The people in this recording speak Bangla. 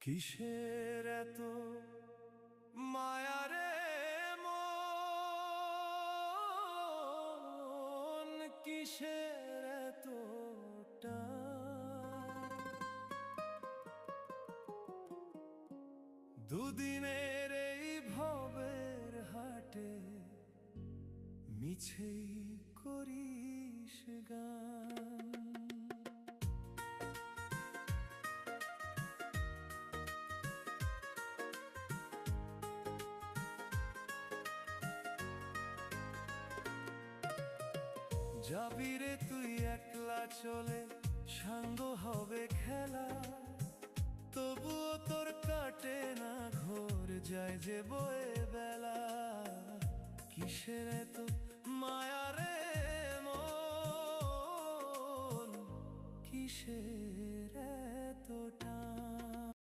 কিসের এত মায়া রে মন, কিসের এত টান? দুদিনের এই ভবের হাটে মিছেই করিস গান। যাবি রে তুই একলা চলে, সাঙ্গ হবে খেলা, তবুও তোর কাটে না ঘোর, যায় যে বয়ে বেলা। কিসের এত মায়া রে মন, কিসের